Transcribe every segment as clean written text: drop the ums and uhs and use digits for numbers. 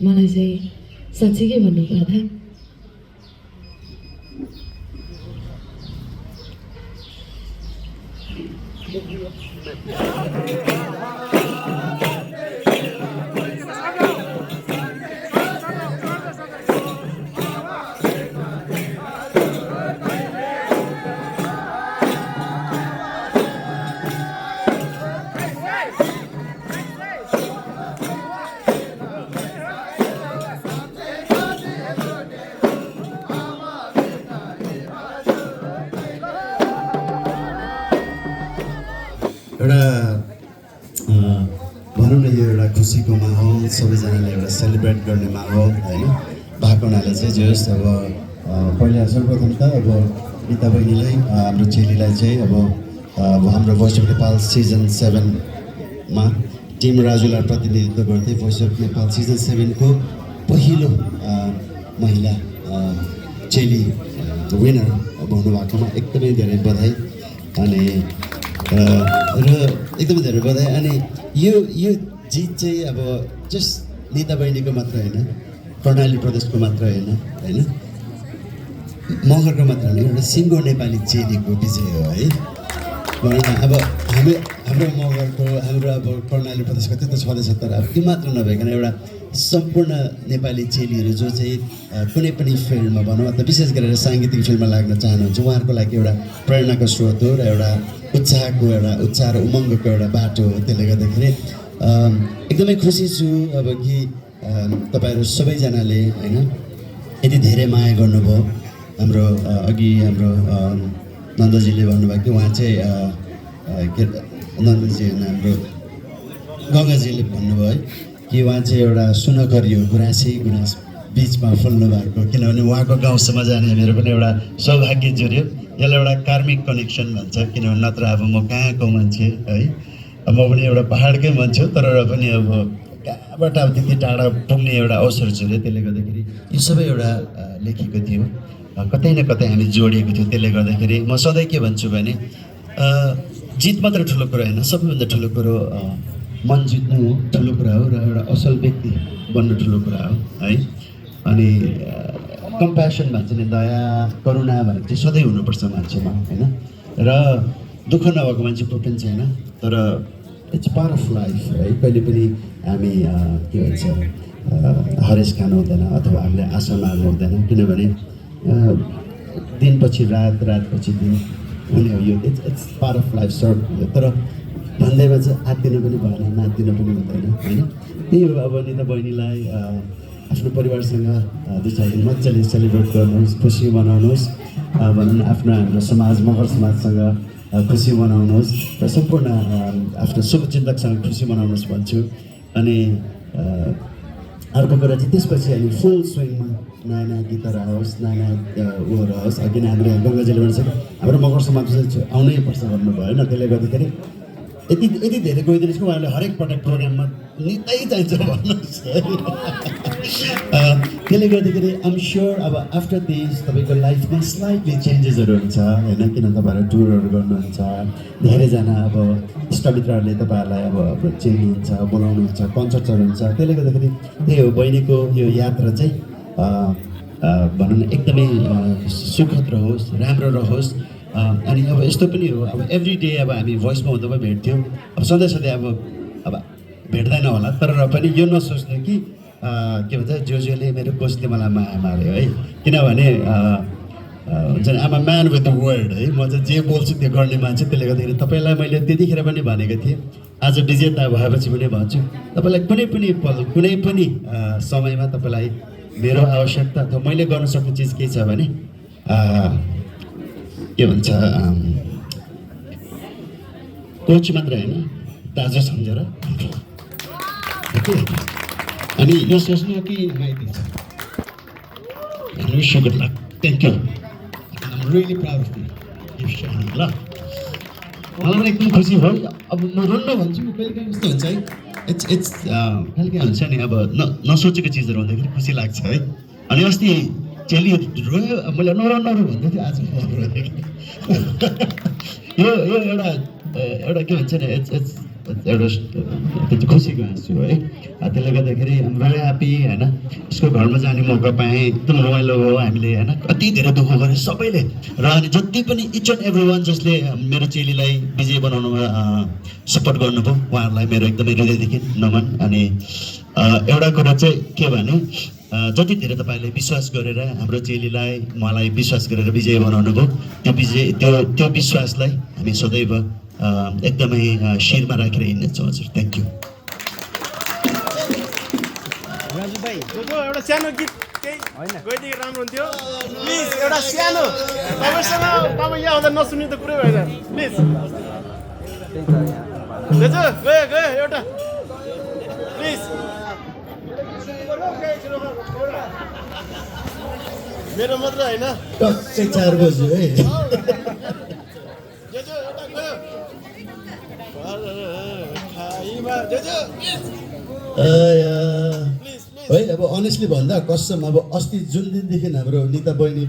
मलाई चाहिँ साँच्चीकै भन्नुपर्दा एउटा भनौँ न यो एउटा खुसीको माहौल सबैजनाले एउटा सेलिब्रेट गर्ने माहौल होइन भएको हुनाले चाहिँ जे होस् अब पहिला सर्वप्रथम त अब गीता बहिनीलाई हाम्रो चेलीलाई चाहिँ अब हाम्रो भोइस अफ नेपाल सिजन 7मा टिम राजुलाई प्रतिनिधित्व गर्दै भोइस अफ नेपाल सिजन 7को पहिलो महिला चेली विनर हुनुभएकोमा एकदमै धेरै बधाई अनि र एकदमै धेरै बधाई अनि यो जित चाहिँ अब जस्ट निता बहिनीको मात्र होइन कर्णाली प्रदेशको मात्र होइन मगरको मात्र होइन एउटा सिङ्गो नेपाली चेलीको विजय हो है भनौँ न अब हाम्रो मगरको हाम्रो अब कर्णाली प्रदेशको त्यो त छँदैछ तर अब त्यो मात्र नभइकन एउटा सम्पूर्ण नेपाली चेलीहरू जो चाहिँ कुनै पनि फिल्डमा भनौँ अथवा विशेष गरेर साङ्गीतिक फिल्डमा लाग्न चाहनुहुन्छ उहाँहरूको लागि एउटा प्रेरणाको स्रोत हो र एउटा उत्साह र उमङ्गको एउटा बाटो हो त्यसले गर्दाखेरि एकदमै खुसी छु अब कि तपाईँहरू सबैजनाले होइन यति धेरै माया गर्नुभयो हाम्रो अघि हाम्रो नन्दजीले भन्नुभयो कि उहाँ चाहिँ के नन्दजी होइन हाम्रो गङ्गाजीले भन्नुभयो है कि उहाँ चाहिँ एउटा सुनखरियो गुराँस बिचमा फुल्नु भएको किनभने उहाँको गाउँसम्म जाने मेरो पनि एउटा सौभाग्य जुर्यो यसलाई एउटा कार्मिक कनेक्सन भन्छ किनभने नत्र अब म कहाँको मान्छे है म पनि एउटा पहाडकै मान्छे हो तर पनि अब कहाँबाट अब त्यति टाढा पुग्ने एउटा अवसर जुर्यो त्यसले गर्दाखेरि यो सबै एउटा लेखेको थियो कतै न कतै हामी जोडिएको थियो त्यसले गर्दाखेरि म सधैँ के भन्छु भने जित मात्र ठुलो कुरो होइन सबैभन्दा ठुलो कुरो मन जित्नु ठुलो कुरा हो र एउटा असल व्यक्ति बन्नु ठुलो कुरा हो है अनि कम्प्यासन भन्छ नि दया करुणा भनेको चाहिँ सधैँ हुनुपर्छ मान्छेमा होइन र दुःख नभएको मान्छे कोही पनि छैन तर इट्स पार्ट अफ लाइफ है कहिले पनि हामी के भन्छ हरेस खानु हुँदैन अथवा हामीले आशा मार्नु हुँदैन किनभने दिनपछि रातपछि दिन हुने हो यो इट्स पार्ट अफ लाइफ सर्ट तर भन्दैमा चाहिँ आत्तिनु पनि भएन नाच्दिनु पनि हुँदैन होइन त्यही हो अब निता बहिनीलाई आफ्नो परिवारसँग 2-4 दिन मजाले सेलिब्रेट गर्नुहोस् खुसी मनाउनुहोस् भनौँ न आफ्नो हाम्रो समाज मगर समाजसँग खुसी मनाउनुहोस् र सम्पूर्ण आफ्नो शुभचिन्तकसँग खुसी मनाउनुहोस् भन्छु अनि अर्को कुरा चाहिँ त्यसपछि हामी फुल स्विङमा नयाँ नयाँ गीतहरू आओस् नयाँ उयोहरू आओस् किन हाम्रो यहाँ गङ्गाजीले भनिसक्यो हाम्रो मगर समाज चाहिँ आउनै पर्छ भन्नुभयो होइन त्यसले गर्दाखेरि यति धेरै गइदिनुहोस् कि उहाँले हरेक पटक प्रोग्राममा नितै चाहिन्छ भन्नुहोस् त्यसले गर्दाखेरि आइम स्योर अब आफ्टर दिस तपाईँको लाइफमा स्लाइटली चेन्जेसहरू हुन्छ होइन किन तपाईँहरू टुरहरू गर्नुहुन्छ धेरैजना अब इष्टमित्रहरूले तपाईँहरूलाई अब चिन्नुहुन्छ बोलाउनुहुन्छ कन्सर्ट्सहरू हुन्छ त्यसले गर्दाखेरि त्यही हो बहिनीको यो यात्रा चाहिँ भनौँ न एकदमै सुखद रहोस् राम्रो रहोस् अनि अब यस्तो पनि हो अब एभ्री डे अब हामी भोइसमा हुँदा भेट्थ्यौँ अब सधैँ अब भेट्दैन होला तर पनि यो नसोच्नु कि के भन्छ जोले मेरो कोचले मलाई माया मार्यो है किनभने हुन्छ नि आमा म्यान विथ द वर्ड है म चाहिँ जे बोल्छु त्यो गर्ने मान्छे त्यसले गर्दाखेरि तपाईँलाई मैले त्यतिखेर पनि भनेको थिएँ आज विजेता भएपछि पनि भन्छु तपाईँलाई कुनै पनि पल कुनै पनि समयमा तपाईँलाई मेरो आवश्यकता अथवा मैले गर्न सक्ने चिज के छ भने के भन्छ कोच मात्र होइन दाजु सम्झेर अनि यो सोच्नु कि गाइदिन्छ good luck thank you I'm really proud of you ल मलाई पनि एकदम खुसी भयो अब म रोल्न भन्छु कहिले काहीँ यस्तो हुन्छ है इट्स कहिले काहीँ हुन्छ नि अब नसोचेको चिजहरू हुँदाखेरि खुसी लाग्छ है अनि अस्ति चेलीहरू रोयो मैले नरो भन्दै थिएँ आज यो एउटा के भन्छ नि इट्स एउटा त्यो चाहिँ खुसीको आँसु है। त्यसले गर्दाखेरि आम भेरी ह्याप्पी होइन। उसको घरमा जाने मौका पाएँ, एकदम रमाइलो भयो हामीले होइन। कति धेरै दुःख गरे सबैले र अनि जति पनि इच एन्ड एभ्री वान जसले मेरो चेलीलाई विजय बनाउनुमा सपोर्ट गर्नुभयो उहाँहरूलाई मेरो एकदमै हृदयदेखि नमन। अनि एउटा कुरा चाहिँ के भने जति धेरै तपाईँले विश्वास गरेर हाम्रो चेलीलाई मलाई विश्वास गरेर विजय बनाउनु भयो त्यो विश्वासलाई हामी सदैव एकदमै शिरमा राखेर हिँड्नेछौँ हजुर। Thank you. राजु भाइ एउटा सानो गीत केही होइन गइदिएको राम्रो हुन्थ्यो प्लिज। एउटा सानो तपाईँसँग तपाईँ यहाँ आउँदा नसुन्ने त कुरै भएन प्लिज। दाजु गयो एउटा प्लिज। मेरो मात्र होइन टक्कै 4 बज्यो है। है अब अनेस्टली भन्दा कसम अब अस्ति जुन दिनदेखि हाम्रो निता बहिनी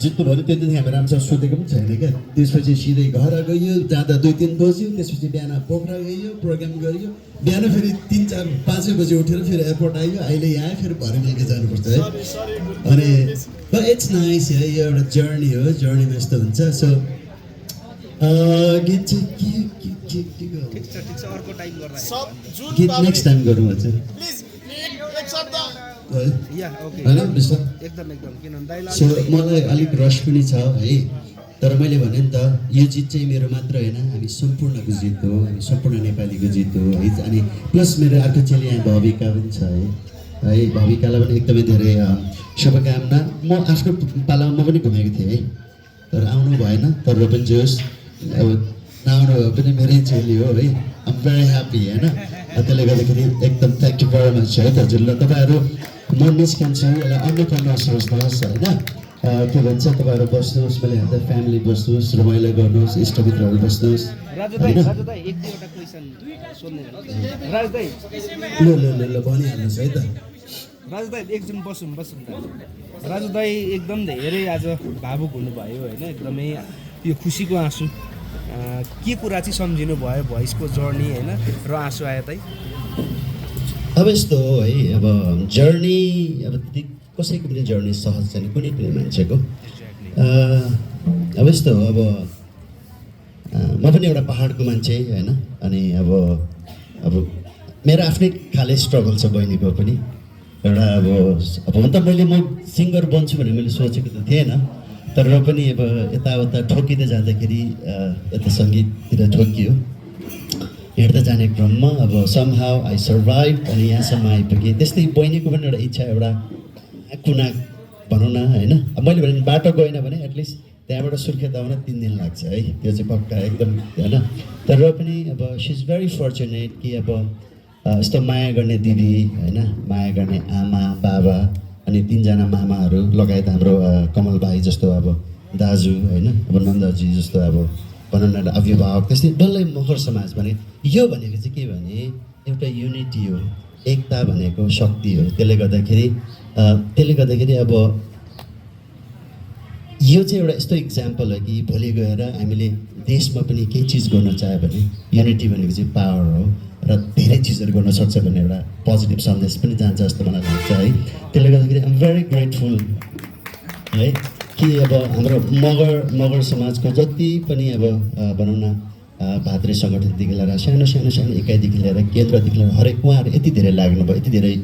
जित्नु भयो त्यो दिनदेखि हामी राम्रोसँग सुतेको पनि छैन क्या। त्यसपछि सिधै घर गयो, जाँदा 2-3 बज्यो, त्यसपछि बिहान पोखरा गयो, प्रोग्राम गरियो, बिहान फेरि 3-4-5 बजी उठेर फेरि एयरपोर्ट आयो, अहिले यहाँ आयो, फेरि भरे बेलुका जानुपर्छ है। अनि इट्स नाइस है, यो एउटा जर्नी हो, जर्नीमा यस्तो हुन्छ। सो गीत चाहिँ गीत नेक्स्ट टाइम गरौँ हजुर होइन विश्व। सो मलाई अलिक रस पनि छ है, तर मैले भने नि त यो जित चाहिँ मेरो मात्र होइन, हामी सम्पूर्णको जित हो, हामी सम्पूर्ण नेपालीको जित हो है। अनि प्लस मेरो अर्को चेली यहाँ भविका पनि छ है, भविकालाई पनि एकदमै धेरै शुभकामना। म आफ्नो पालामा म पनि घुमेको थिएँ है, तर आउनु भएन। तर पनि जोस् अब नआउनु भए पनि मेरै चेली हो है। आम भेरी ह्याप्पी होइन। त्यसले गर्दाखेरि एकदम थ्याङ्क यू भेरी मच है हजुरलाई। तपाईँहरू म निस्कन्छु, यसलाई अन्य ठाउँमा सोच्नुहोस् होइन। के भन्छ तपाईँहरू बस्नुहोस्, मैले हेर्दा फ्यामिली बस्नुहोस्, रमाइलो गर्नुहोस्, इष्टमित्रहरू बस्नुहोस् होइन। ल भनिहाल्नुहोस् है त राजु दाई एकछिन बसौँ राजु दाई एकदम धेरै आज भावुक हुनुभयो होइन। एकदमै यो खुसीको आँसु के कुरा चाहिँ सम्झिनु भयो भोइसको जर्नी होइन र आँसु आयो दाइ? अब यस्तो हो है, अब जर्नी अब कसैको पनि जर्नी सहज छैन कुनै पनि मान्छेको। अब यस्तो हो, अब म पनि एउटा पहाडको मान्छे होइन। अनि अब मेरो आफ्नै खाले स्ट्रगल छ बहिनीको पनि एउटा। अब हुन त म सिङ्गर बन्छु भनेर मैले सोचेको त थिएन, तर पनि अब यताउता ठोकिँदै जाँदाखेरि यता सङ्गीततिर ठोकियो। हिँड्दा जाने क्रममा अब समहाउ आई सर्भाइभ अनि यहाँसम्म आइपुगेँ। त्यस्तै बहिनीको पनि एउटा इच्छा, एउटा कुना भनौँ न होइन। अब मैले भने बाटो गएन भने एटलिस्ट त्यहाँबाट सुर्खेत आउन 3 दिन लाग्छ है, त्यो चाहिँ पक्का एकदम होइन। तर पनि अब सी इज भेरी फर्चुनेट कि अब यस्तो माया गर्ने दिदी होइन, माया गर्ने आमा बाबा अनि 3 जना मामाहरू लगायत हाम्रो कमल भाइ जस्तो अब दाजु होइन, अब नन्दजी जस्तो अब भनौँ न अभिभावक, त्यस्तै डल्लै मगर समाज भने यो भनेको चाहिँ के भने एउटा युनिटी हो, एकता भनेको शक्ति हो। त्यसले गर्दाखेरि अब यो चाहिँ एउटा यस्तो इक्जाम्पल हो कि भोलि गएर हामीले देशमा पनि केही चिज गर्न चाह्यो भने युनिटी भनेको चाहिँ पावर हो र धेरै चिजहरू गर्न सक्छ भन्ने एउटा पोजिटिभ सन्देश पनि जान्छ जस्तो मलाई लाग्छ है। त्यसले गर्दाखेरि आइम भेरी ग्रेटफुल है कि अब हाम्रो मगर समाजको जति पनि अब भनौँ न भातृ सङ्गठनदेखि लिएर सानो इकाइदेखि लिएर केन्द्रदेखि लिएर हरेक उहाँहरू यति धेरै लाग्नुभयो, यति धेरै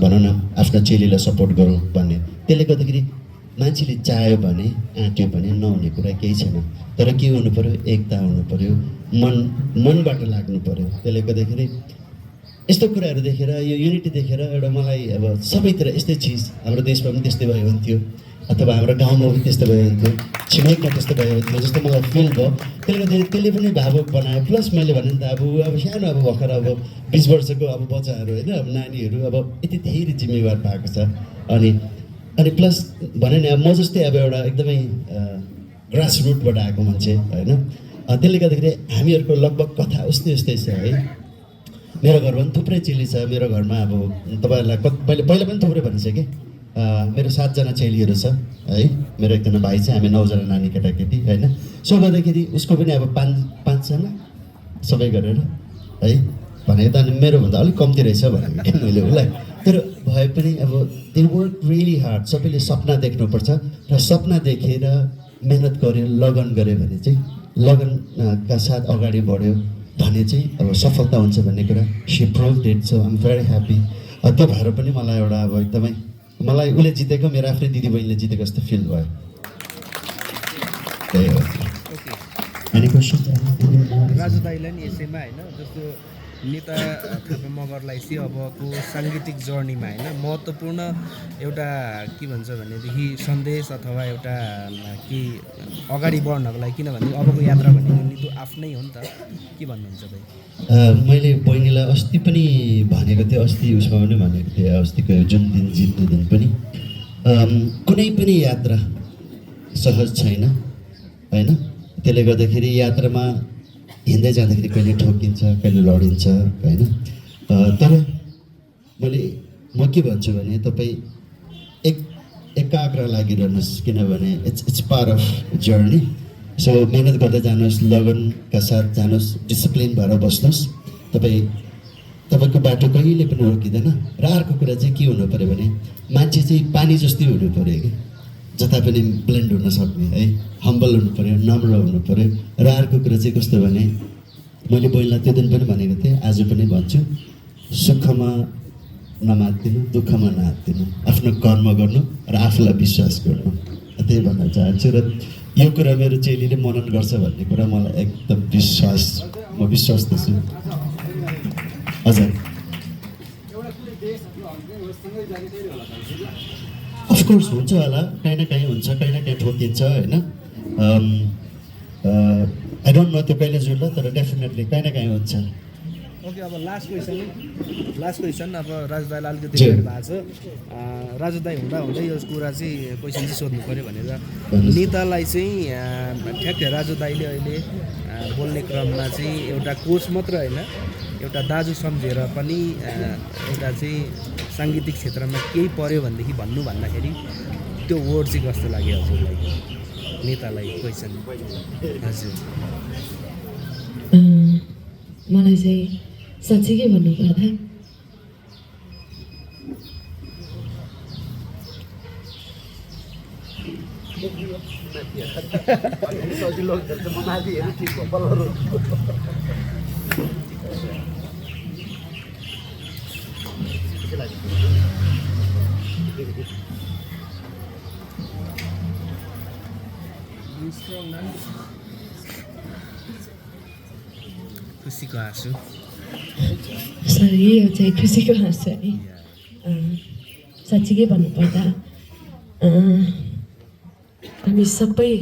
भनौँ न आफ्नो चेलीलाई सपोर्ट गरौँ भन्ने। त्यसले गर्दाखेरि मान्छेले चाह्यो भने आँट्यो भने नहुने कुरा केही छैन। तर के हुनु पऱ्यो, एकता हुनु पऱ्यो, मनबाट लाग्नु पऱ्यो। त्यसले गर्दाखेरि यस्तो कुराहरू देखेर यो युनिटी देखेर एउटा मलाई अब सबैतिर यस्तै चिज हाम्रो देशमा पनि त्यस्तै भयो हुन्थ्यो, अथवा हाम्रो गाउँमा पनि त्यस्तो भयो हुन्थ्यो, छिमेकमा त्यस्तो भयो हुन्थ्यो जस्तो मलाई फिल भयो। त्यसले गर्दाखेरि त्यसले पनि भावुक बनायो। प्लस मैले भने नि त अब सानो अब भर्खर अब 20 वर्षको अब बच्चाहरू होइन, अब नानीहरू अब यति धेरै जिम्मेवार भएको छ। अनि प्लस भने नि अब म जस्तै अब एउटा एकदमै ग्रास रुटबाट आएको मान्छे होइन। त्यसले गर्दाखेरि हामीहरूको लगभग कथा उस्तै छ है। मेरो घरमा पनि थुप्रै चेली छ। मेरो घरमा अब तपाईँहरूलाई मैले पहिला पनि थुप्रै भनिसकेँ, मेरो 7 जना चेलीहरू छ है। मेरो एकजना भाइ छ, हामी 9 जना नानी केटाकेटी होइन। सो गर्दाखेरि उसको पनि अब 5 जना सबै गरेर है भने त अनि मेरोभन्दा अलिक कम्ती रहेछ भनेको क्या मैले उसलाई। तर भए पनि अब दे वर्क रियली हार्ड। सबैले सपना देख्नुपर्छ र सपना देखेर मेहनत गर्यो, लगन गऱ्यो भने चाहिँ लगनका साथ अगाडि बढ्यो भने चाहिँ अब सफलता हुन्छ भन्ने कुरा she proved it. So I am very happy. त्यो भएर पनि मलाई एउटा अब एकदमै मलाई उसले जितेको मेरो आफ्नै दिदीबहिनीले जितेको जस्तो फिल भयो। त्यही हो। Any question? राजु दाईलाई नि यसैमा होइन जस्तो नेता थापा मगरलाई चाहिँ अबको साङ्गीतिक जर्नीमा होइन महत्त्वपूर्ण एउटा के भन्छ भनेदेखि सन्देश अथवा एउटा कि अगाडि बढ्नको लागि, किनभने अबको यात्रा भनेको नितो आफ्नै हो नि त, के भन्नुहुन्छ दाइ? मैले बहिनीलाई अस्ति पनि भनेको थिएँ, अस्ति उसमा पनि भनेको थिएँ, अस्तिको जुन दिन जित्ने दिन पनि कुनै पनि यात्रा सहज छैन होइन। त्यसले गर्दाखेरि यात्रामा हिँड्दै जाँदाखेरि कहिले ठोकिन्छ, कहिले लडिन्छ होइन। तर म के भन्छु भने तपाईँ एकाग्र लागिरहनुहोस्, किनभने it's part of journey. So मेहनत गर्दै जानुहोस्, लगनका साथ जानुहोस्, डिसिप्लिन भएर बस्नुहोस्। तपाईँको बाटो कहिले पनि रोकिँदैन। र अर्को कुरा चाहिँ के हुनु पऱ्यो भने मान्छे चाहिँ पानी जस्तै हुनु पऱ्यो कि जता पनि ब्लेन्ड हुन सक्ने है, हम्बल हुनु पऱ्यो, नम्र हुनु पऱ्यो। र अर्को कुरा चाहिँ कस्तो भने मैले बहिनीलाई त्यो दिन पनि भनेको थिएँ, आज पनि भन्छु, सुखमा नमात्दिनु, दुःखमा नहात्दिनु, आफ्नो कर्म गर्नु र आफूलाई विश्वास गर्नु, त्यही भन्न चाहन्छु। र यो कुरा मेरो चेलीले मनन गर्छ भन्ने कुरा मलाई एकदम विश्वास, म विश्वस्त छु। हजुर अफकोर्स हुन्छ होला, काहीँ न काहीँ हुन्छ, काहीँ न काहीँ ठोकिन्छ होइन। आई डोन्ट नो त्यो कहिले जुट्ला, तर डेफिनेटली काहीँ न काहीँ हुन्छ। ओके, अब लास्ट क्वेसन अब राजु दाईलाई अलिकति लेट भएको छ। राजु दाई हुँदा हुँदै यो कुरा चाहिँ क्वेसन चाहिँ सोध्नु पऱ्यो भनेर नेतालाई चाहिँ ठ्याक्कै राजु दाईले अहिले बोल्ने क्रममा चाहिँ एउटा कोच मात्र होइन, एउटा दाजु सम्झेर पनि एउटा चाहिँ साङ्गीतिक क्षेत्रमा केही पऱ्यो भनेदेखि भन्दाखेरि त्यो वर्ड चाहिँ कस्तो लाग्यो हजुरलाई, नेतालाई क्वेसन? हजुर मलाई चाहिँ साँच्चीकै भन्नुपर्दा खुसीको हाँसु। सर यो चाहिँ खुसीको हाँसु है। साँच्चीकै भन्नुपर्दा हामी सबै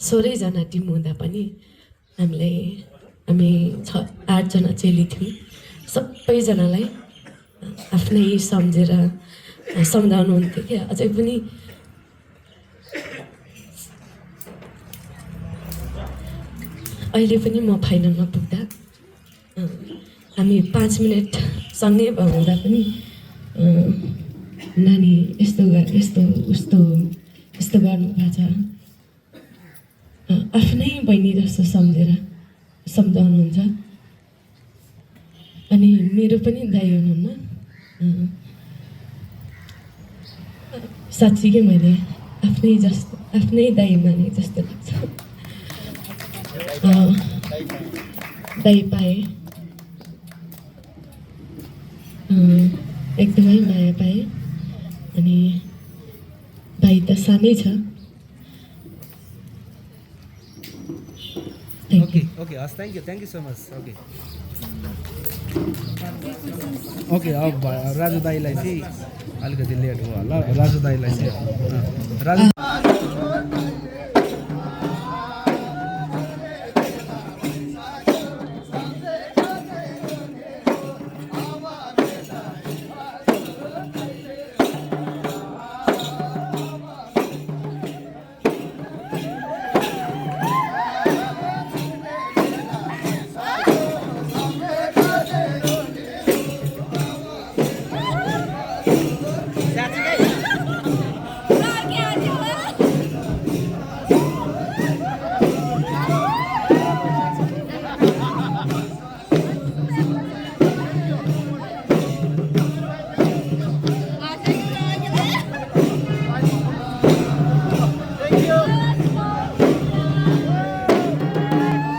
16जना टिम हुँदा पनि हामी 8जना चेली थियौँ। सबैजनालाई आफ्नै सम्झेर सम्झाउनुहुन्थ्यो क्या। अझै पनि अहिले पनि म फाइनलमा पुग्दा हामी 5 मिनट सँगै हुँदा पनि नानी यस्तो उस्तो गर्नुभएको छ, आफ्नै बहिनी जस्तो सम्झेर सम्झाउनुहुन्छ। अनि मेरो पनि दाइ हुनुहुन्न, साँच्चीकै मैले आफ्नै दाइ माने जस्तो लाग्छ। दाइ पाएँ, एकदमै माया पाएँ। अनि भाइ त सानै छ। ओके हस्, thank you so much. Okay अब राजु दाईलाई चाहिँ अलिकति लेट भयो होला। राजु दाईलाई चाहिँ